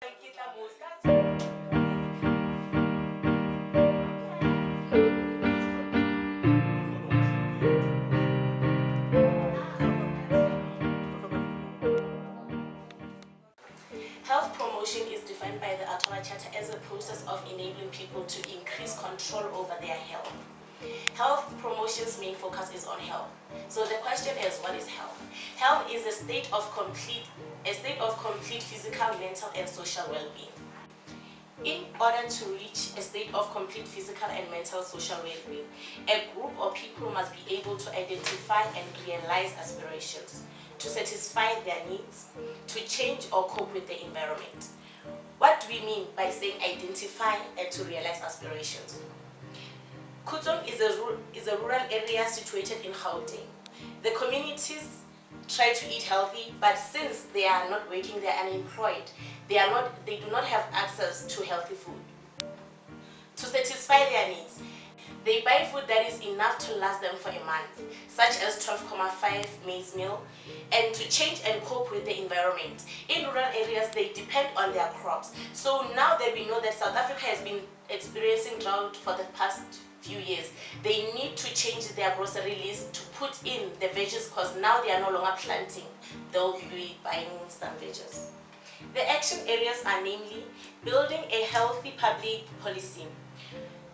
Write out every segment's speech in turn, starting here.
Health promotion is defined by the Ottawa Charter as a process of enabling people to increase control over their health. Health promotion's main focus is on health. So the question is, what is health? Health is a state of complete physical, mental, and social well-being. In order to reach a state of complete physical and mental social well-being, a group of people must be able to identify and realize aspirations, to satisfy their needs, to change or cope with the environment. What do we mean by saying identify and to realize aspirations? Kutong is a rural area situated in Gauteng. The communities try to eat healthy, but since they are not working, they are unemployed, they do not have access to healthy food. To satisfy their needs, they buy food that is enough to last them for a month, such as 12.5 maize meal, and to change and cope with the environment. In rural areas, they depend on their crops. So now that we know that South Africa has been experiencing drought for the past few years, they need to change their grocery list to put in the veggies, because now they are no longer planting, they'll be buying some veggies. The action areas are namely building a healthy public policy.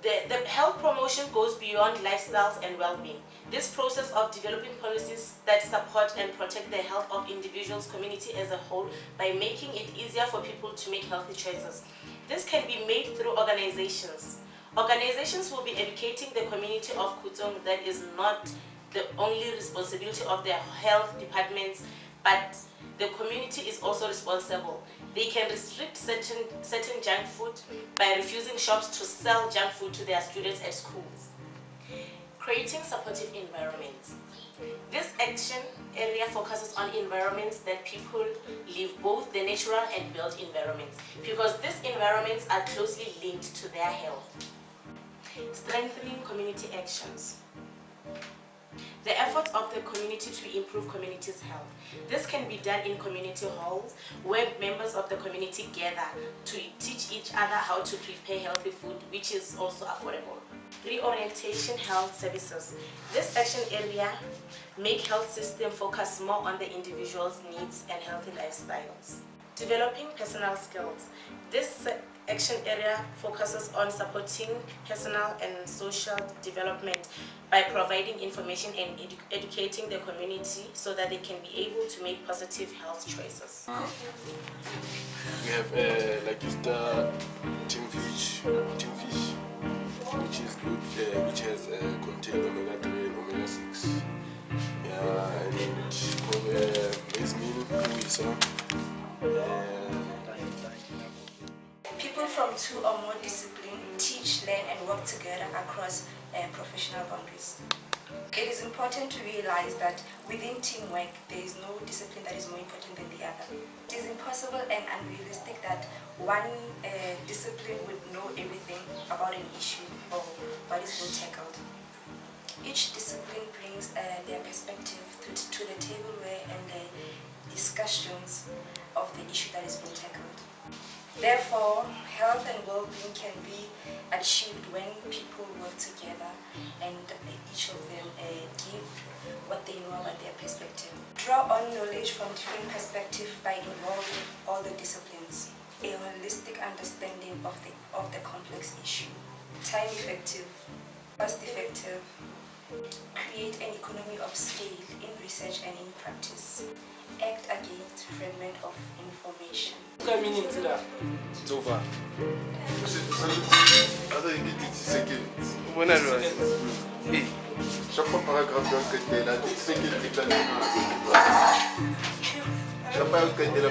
The health promotion goes beyond lifestyles and well-being. This process of developing policies that support and protect the health of individuals, community as a whole, by making it easier for people to make healthy choices. This can be made through organizations. Organizations will be educating the community of Kutong that is not the only responsibility of their health departments, but the community is also responsible. They can restrict certain junk food by refusing shops to sell junk food to their students at schools. Creating supportive environments. This action area focuses on environments that people live, both the natural and built environments, because these environments are closely linked to their health. Strengthening community actions. The efforts of the community to improve community's health. This can be done in community halls, where members of the community gather to teach each other how to prepare healthy food, which is also affordable. Reorientation health services. This action area make health system focus more on the individual's needs and healthy lifestyles. Developing personal skills. This action area focuses on supporting personal and social development by providing information and educating the community so that they can be able to make positive health choices. We have like the tin fish, which is good, which has contain omega-3 and omega-6. Yeah, and maize meal, People from two or more disciplines teach, learn, and work together across professional boundaries. It is important to realize that within teamwork, there is no discipline that is more important than the other. It is impossible and unrealistic that one discipline would know everything about an issue or what is being tackled. Each discipline brings their perspective to the table and the discussions of the issue that is being tackled. Therefore, health and well-being can be achieved when people work together and each of them give what they know about their perspective. Draw on knowledge from different perspectives by involving all the disciplines. A holistic understanding of the complex issue. Time effective, cost effective. Create an economy of scale in research and in practice. Act against fragment of information. It's over. Other than 30 seconds. When I was hey. Chaque paragraphe d'un côté, là, 10 secondes de la chaque paragraphe de la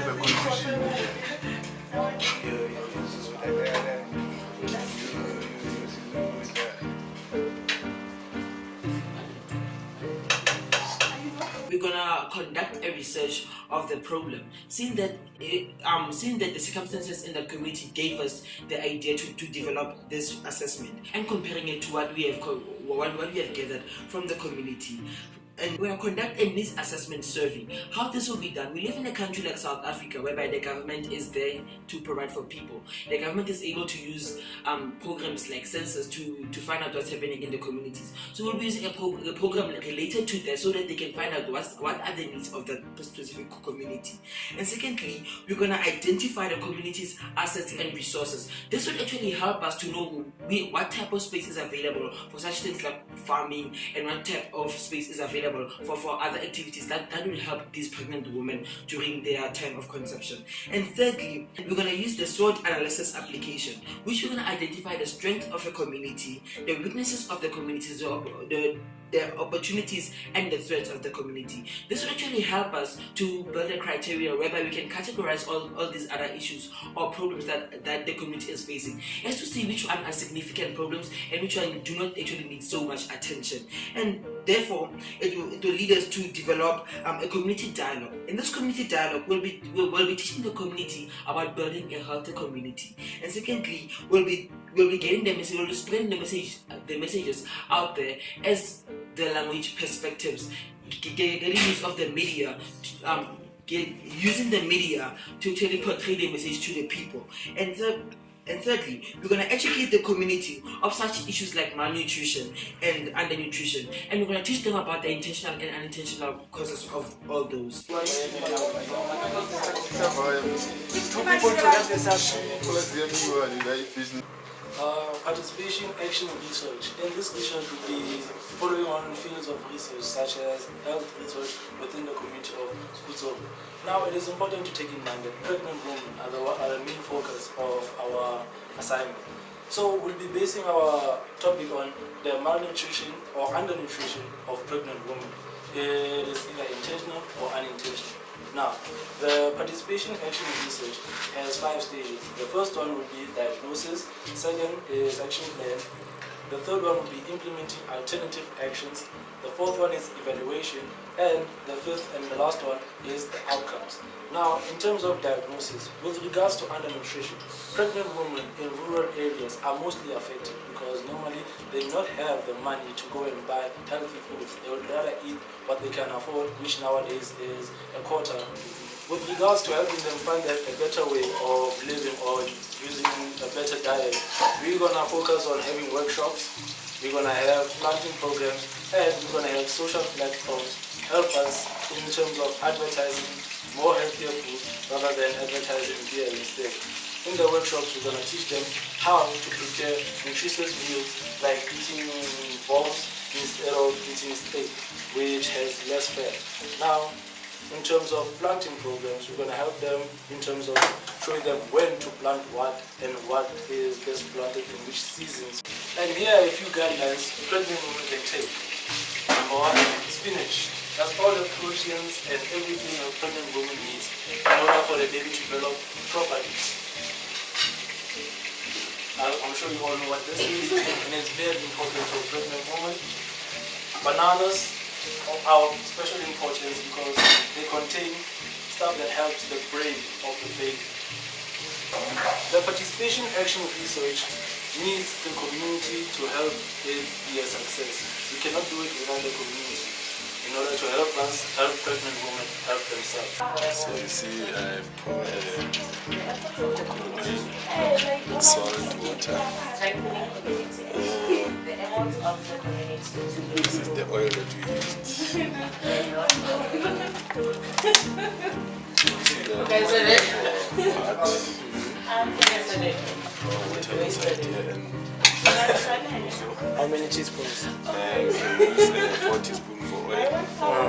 We're gonna conduct a research of the problem, seeing that the circumstances in the community gave us the idea to develop this assessment, and comparing it to what we have gathered from the community. And we're going to conduct a needs assessment survey. How this will be done? We live in a country like South Africa, whereby the government is there to provide for people. The government is able to use programs like census to find out what's happening in the communities. So we'll be using a program related to that, so that they can find out what are the needs of that specific community. And secondly, we're going to identify the community's assets and resources. This would actually help us to know what type of space is available for such things like farming, and what type of space is available for other activities that will help these pregnant women during their time of conception. And thirdly, we're going to use the SWOT analysis application, which we're going to identify the strength of a community, the weaknesses of the communities, the opportunities and the threats of the community. This will actually help us to build a criteria whereby we can categorize all these other issues or problems that the community is facing, as to see which one are significant problems and which one do not actually need so much attention. And therefore, it will lead us to develop a community dialogue. In this community dialogue, we'll be teaching the community about building a healthy community. And secondly, we'll be getting the message, we'll be spreading the messages out there as the language perspectives, getting use of the media, using the media to actually portray the message to the people. And thirdly, we're going to educate the community of such issues like malnutrition and undernutrition, and we're going to teach them about the intentional and unintentional causes of all those. Two people to have this participation, action, and research. And this research will be following on fields of research such as health research within the community of Skuzo. Now, it is important to take in mind that pregnant women are the main focus of our assignment. So we'll be basing our topic on the malnutrition or undernutrition of pregnant women. It is either intentional or unintentional. Now, the participation action research has 5 stages. The first one will be diagnosis, second is action plan, the third one will be implementing alternative actions, the fourth one is evaluation, and the fifth and the last one is the outcomes. Now, in terms of diagnosis, with regards to undernutrition, pregnant women in rural areas are mostly affected because normally they do not have the money to go and buy healthy foods. They would rather eat what they can afford, which nowadays is a quarter. With regards to helping them find a better way of living or using a better diet, we're going to focus on having workshops, we're going to have planting programs, and we're going to have social platforms help us in terms of advertising more healthier food rather than advertising beer instead. In the workshops, we're going to teach them how to prepare nutritious meals like eating balls instead of eating steak, which has less fat. Now, in terms of planting programs, we're going to help them in terms of showing them when to plant what and what is best planted in which seasons. And here are a few guidelines pregnant women can take. Number 1, spinach. That's all the proteins and everything a pregnant woman needs in order for the baby to develop properly. I'm sure you all know what this is, and it's very important for a pregnant woman. Bananas are of special importance because they contain stuff that helps the brain of the baby. The participation action research needs the community to help it be a success. We cannot do it without the community in order to help us help pregnant women help themselves. So you see, I've poured coconut, salt, water. This is the oil that we used. Water inside here and How many teaspoons? we use 4 teaspoons for oil,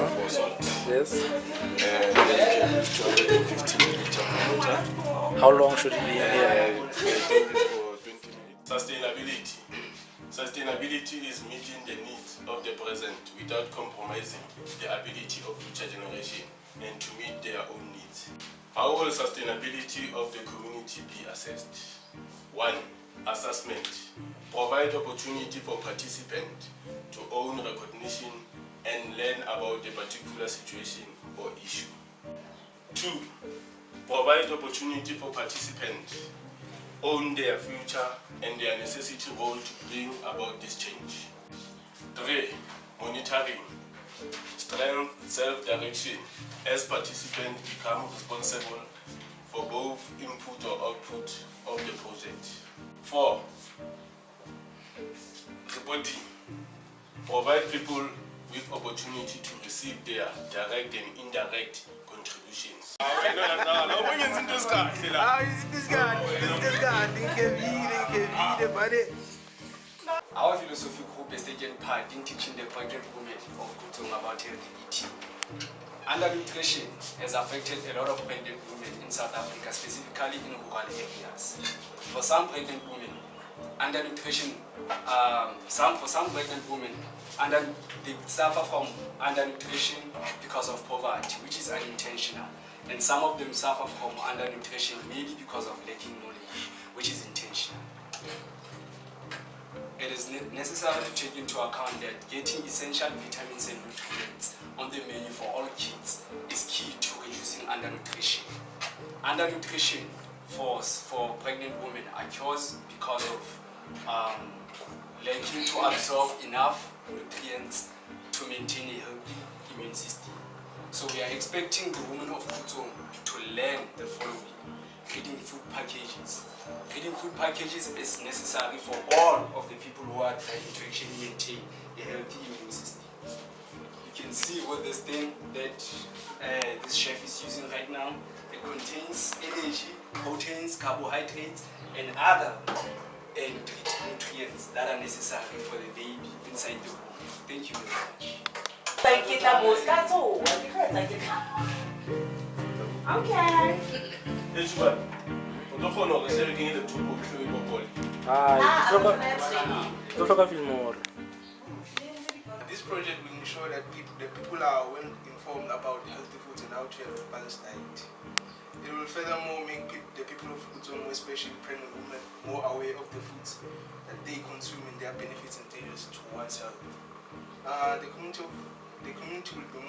for salt. Yes. And then you can use 250 milliliters of water. How long should it be in here? And for 20 minutes. Sustainability. Sustainability is meeting the needs of the present without compromising the ability of future generations and to meet their own needs. How will sustainability of the community be assessed? 1. Assessment. Provide opportunity for participants to own recognition and learn about the particular situation or issue. 2. Provide opportunity for participants own their future and their necessity role to bring about this change. 3. Monitoring. Strength, self-direction, as participants become responsible for both input or output of the project. 4. Reporting. Provide people with opportunity to receive their direct and indirect contributions. Our philosophy group has taken part in teaching the pregnant women of Kutung about healthy eating. Undernutrition has affected a lot of pregnant women in South Africa, specifically in rural areas. For some pregnant women, undernutrition, for some pregnant women, they suffer from undernutrition because of poverty, which is unintentional. And some of them suffer from undernutrition maybe because of lacking knowledge, which is intentional. It is necessary to take into account that getting essential vitamins and nutrients on the menu for all kids is key to reducing undernutrition. Undernutrition for pregnant women occurs because of lacking to absorb enough nutrients to maintain a healthy immune system. So we are expecting the women of Kutung to learn the following: reading food packages. Reading food packages is necessary for all of the people who are trying to actually maintain a healthy immune system. You can see with this thing that this chef is using right now. It contains energy, proteins, carbohydrates, and other nutrients that are necessary for the baby inside the womb. Thank you very much. Thank you, Tabos. That's all. Okay. This project will ensure that the people are well informed about healthy foods and how to have a balanced diet. It will furthermore make the people of Kutung, especially pregnant women, more aware of the foods that they consume and their benefits and dangers towards health. The community will be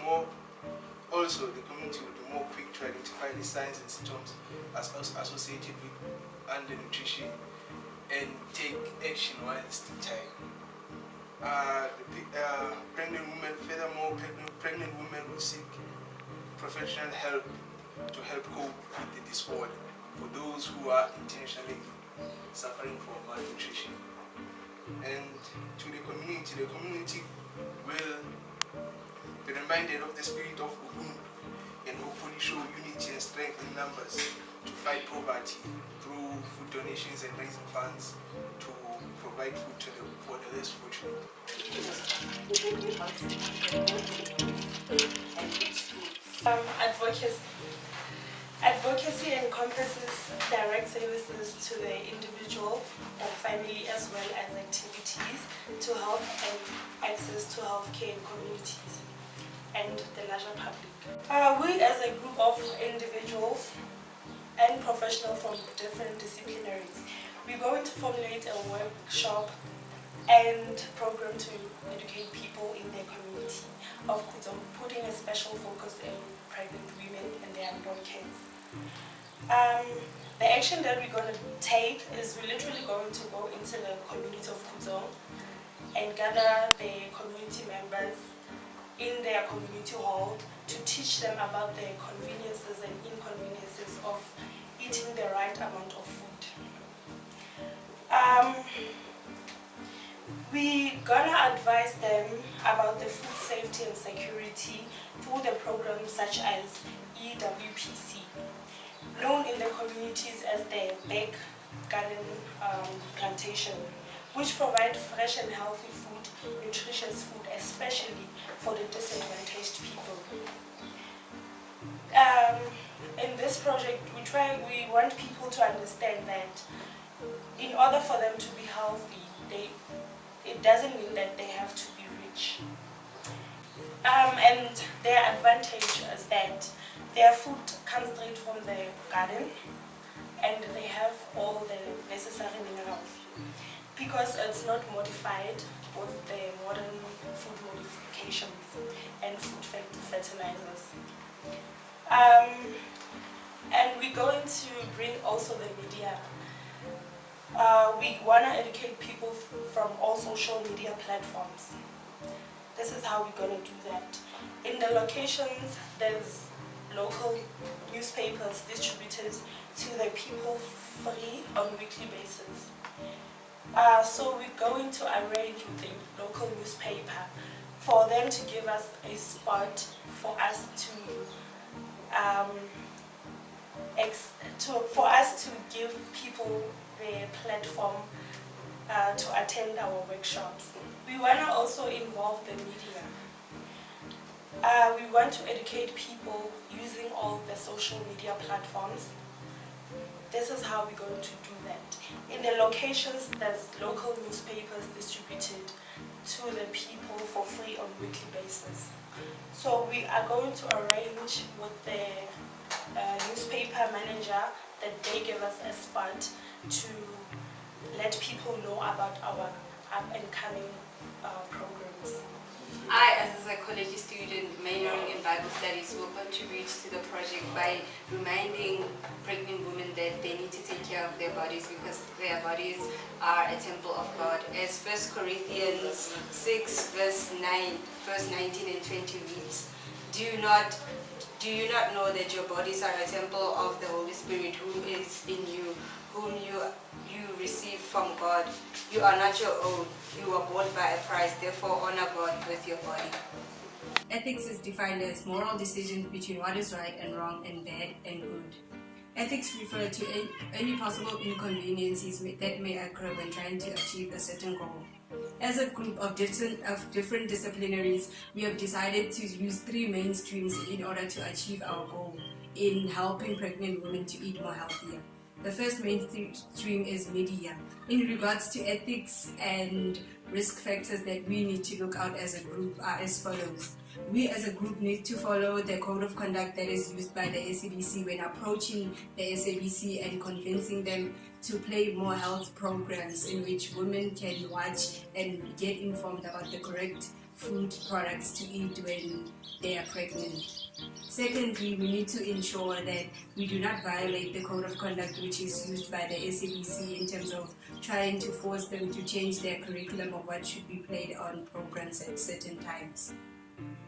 more quick to identify the signs and symptoms associated with undernutrition and take action while it's still time. Pregnant women will seek professional help to help cope with the disorder for those who are intentionally suffering from malnutrition. And to the community will be reminded of the spirit of Ubuntu and hopefully show unity and strength in numbers to fight poverty through food donations and raising funds to provide food for the less fortunate. Advocacy encompasses direct services to the individual or family as well as activities to help and access to healthcare in communities and the larger public. We as a group of individuals and professionals from different disciplinaries, we're going to formulate a workshop and program to educate people in their community of Kutung, putting a special focus on pregnant women and their unborn kids. The action that we're going to take is we're literally going to go into the community of Kutung and gather the community members in their community hall to teach them about the conveniences and inconveniences of eating the right amount of food. We're gonna advise them about the food safety and security through the programs such as EWPC, known in the communities as the Back Garden Plantation, which provide fresh and healthy food, nutritious food, especially for the disadvantaged people. In this project, we want people to understand that in order for them to be healthy, it doesn't mean that they have to be rich. And their advantage is that their food comes straight from the garden and they have all the necessary minerals because it's not modified with the modern food modifications and food fertilizers. And we're going to bring also the media. We want to educate people from all social media platforms. This is how we're going to do that. In the locations, there's local newspapers distributed to the people free on a weekly basis. So we're going to arrange with the local newspaper for them to give us a spot for us to give people the platform to attend our workshops. We want to also involve the media. We want to educate people using all the social media platforms. This is how we're going to do that. In the locations, there's local newspapers distributed to the people for free on a weekly basis. So we are going to arrange with the newspaper manager that they give us a spot to let people know about our up and coming programs. I, as a psychology student minoring in Bible studies, will contribute to the project by reminding pregnant women that they need to take care of their bodies because their bodies are a temple of God. As 1 Corinthians 6 verse 19 and 20 reads, Do you not know that your bodies are a temple of the Holy Spirit who is in you, whom you receive from God? You are not your own. You were bought by a price. Therefore, honor God with your body. Ethics is defined as moral decisions between what is right and wrong and bad and good. Ethics refer to any possible inconveniences that may occur when trying to achieve a certain goal. As a group of different disciplinaries, we have decided to use 3 main streams in order to achieve our goal in helping pregnant women to eat more healthier. The first main stream is media. In regards to ethics and risk factors that we need to look out as a group are as follows. We as a group need to follow the code of conduct that is used by the SABC when approaching the SABC and convincing them to play more health programs in which women can watch and get informed about the correct food products to eat when they are pregnant. Secondly, we need to ensure that we do not violate the code of conduct which is used by the SABC in terms of trying to force them to change their curriculum of what should be played on programs at certain times.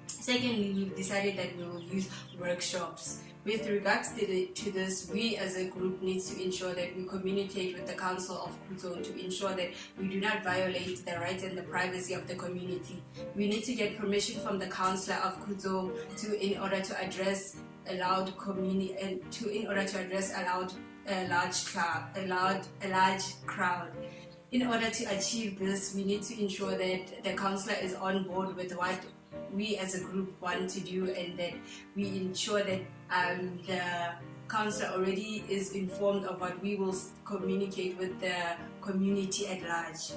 Secondly, we've decided that we will use workshops. With regards to this, we as a group need to ensure that we communicate with the Council of Kuzo to ensure that we do not violate the rights and the privacy of the community. We need to get permission from the Councillor of Kuzo in order to address a large crowd. In order to achieve this, we need to ensure that the councillor is on board with what we as a group want to do and that we ensure that the councillor already is informed of what we will communicate with the community at large.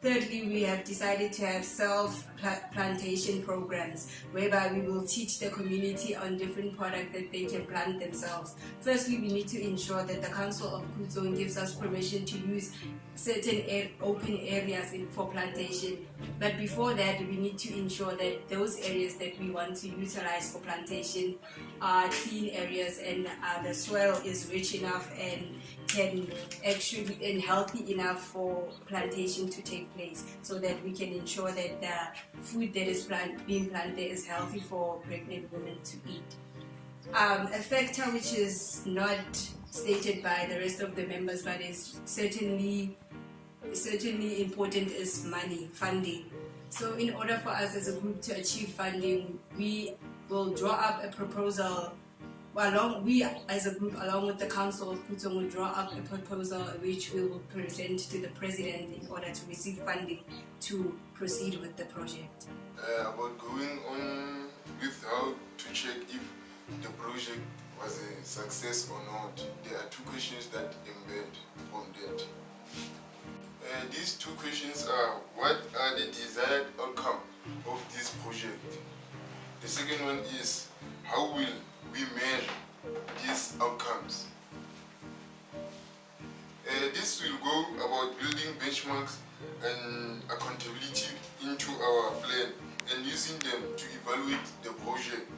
Thirdly, we have decided to have self-plantation programs whereby we will teach the community on different products that they can plant themselves. Firstly, we need to ensure that the Council of Kuzo gives us permission to use certain open areas for plantation. But before that, we need to ensure that those areas that we want to utilize for plantation are clean areas and the soil is rich enough and healthy enough for plantation to take place, so that we can ensure that the food that is being planted is healthy for pregnant women to eat. A factor which is not stated by the rest of the members but is certainly important is funding. So in order for us as a group to achieve funding, we will draw up a proposal. We as a group, along with the Council of Kuzo, will draw up a proposal which we will present to the President in order to receive funding to proceed with the project. About going on with how to check if the project was a success or not, there are 2 questions that embed from that. These 2 questions are: what are the desired outcome of this project? The second one is: how will we measure these outcomes? This will go about building benchmarks and accountability into our plan and using them to evaluate the project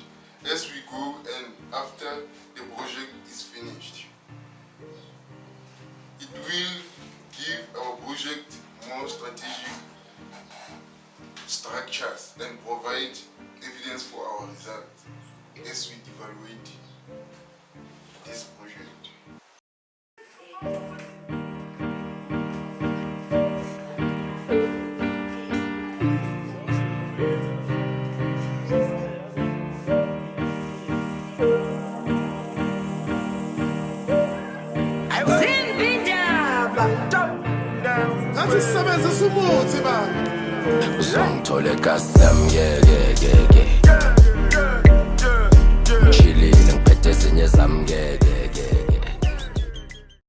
as we go and after the project is finished. It will give our project more strategic structures and provide evidence for our results as we evaluate this project. Usongithole kasemyeke